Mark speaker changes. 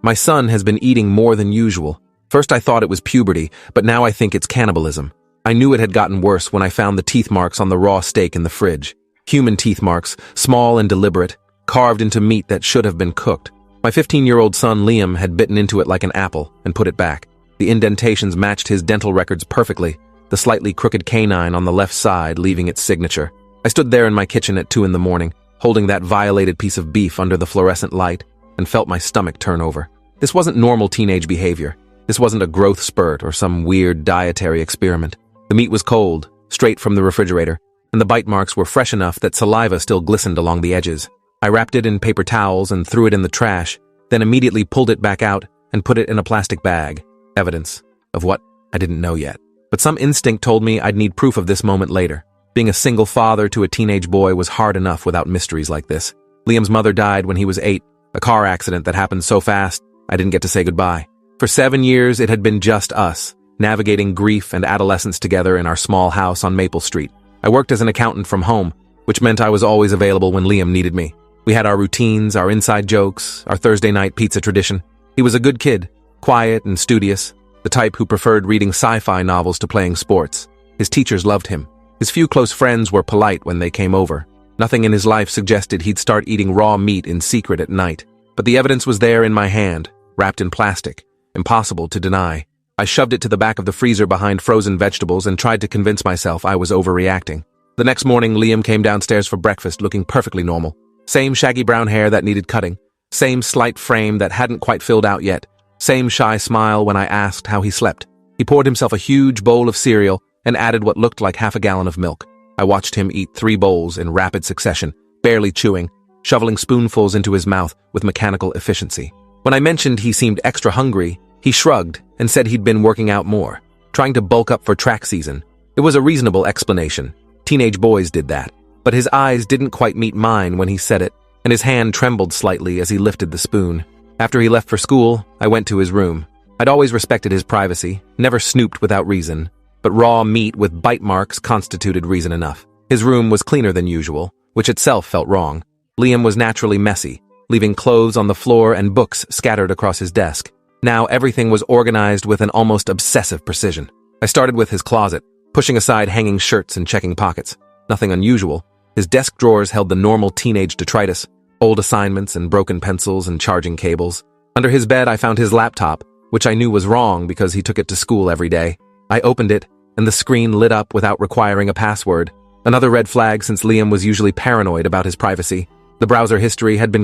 Speaker 1: My son has been eating more than usual. First I thought it was puberty, but now I think it's cannibalism. I knew it had gotten worse when I found the teeth marks on the raw steak in the fridge. Human teeth marks, small and deliberate, carved into meat that should have been cooked. My 15-year-old son Liam had bitten into it like an apple and put it back. The indentations matched his dental records perfectly, the slightly crooked canine on the left side leaving its signature. I stood there in my kitchen at 2 a.m, holding that violated piece of beef under the fluorescent light, and felt my stomach turn over. This wasn't normal teenage behavior. This wasn't a growth spurt or some weird dietary experiment. The meat was cold, straight from the refrigerator, and the bite marks were fresh enough that saliva still glistened along the edges. I wrapped it in paper towels and threw it in the trash, then immediately pulled it back out and put it in a plastic bag. Evidence of what? I didn't know yet. But some instinct told me I'd need proof of this moment later. Being a single father to a teenage boy was hard enough without mysteries like this. Liam's mother died when he was 8, a car accident that happened so fast I didn't get to say goodbye. For 7 years, it had been just us, navigating grief and adolescence together in our small house on Maple Street. I worked as an accountant from home, which meant I was always available when Liam needed me. We had our routines, our inside jokes, our Thursday night pizza tradition. He was a good kid, quiet and studious, the type who preferred reading sci-fi novels to playing sports. His teachers loved him. His few close friends were polite when they came over. Nothing in his life suggested he'd start eating raw meat in secret at night. But the evidence was there in my hand, wrapped in plastic, impossible to deny. I shoved it to the back of the freezer behind frozen vegetables and tried to convince myself I was overreacting. The next morning, Liam came downstairs for breakfast looking perfectly normal. Same shaggy brown hair that needed cutting. Same slight frame that hadn't quite filled out yet. Same shy smile when I asked how he slept. He poured himself a huge bowl of cereal and added what looked like half a gallon of milk. I watched him eat 3 bowls in rapid succession, barely chewing, shoveling spoonfuls into his mouth with mechanical efficiency. When I mentioned he seemed extra hungry, he shrugged and said he'd been working out more, trying to bulk up for track season. It was a reasonable explanation. Teenage boys did that. But his eyes didn't quite meet mine when he said it, and his hand trembled slightly as he lifted the spoon. After he left for school, I went to his room. I'd always respected his privacy, never snooped without reason, but raw meat with bite marks constituted reason enough. His room was cleaner than usual, which itself felt wrong. Liam was naturally messy, leaving clothes on the floor and books scattered across his desk. Now everything was organized with an almost obsessive precision. I started with his closet, pushing aside hanging shirts and checking pockets. Nothing unusual. His desk drawers held the normal teenage detritus, old assignments and broken pencils and charging cables. Under his bed I found his laptop, which I knew was wrong because he took it to school every day. I opened it, and the screen lit up without requiring a password. Another red flag since Liam was usually paranoid about his privacy. The browser history had been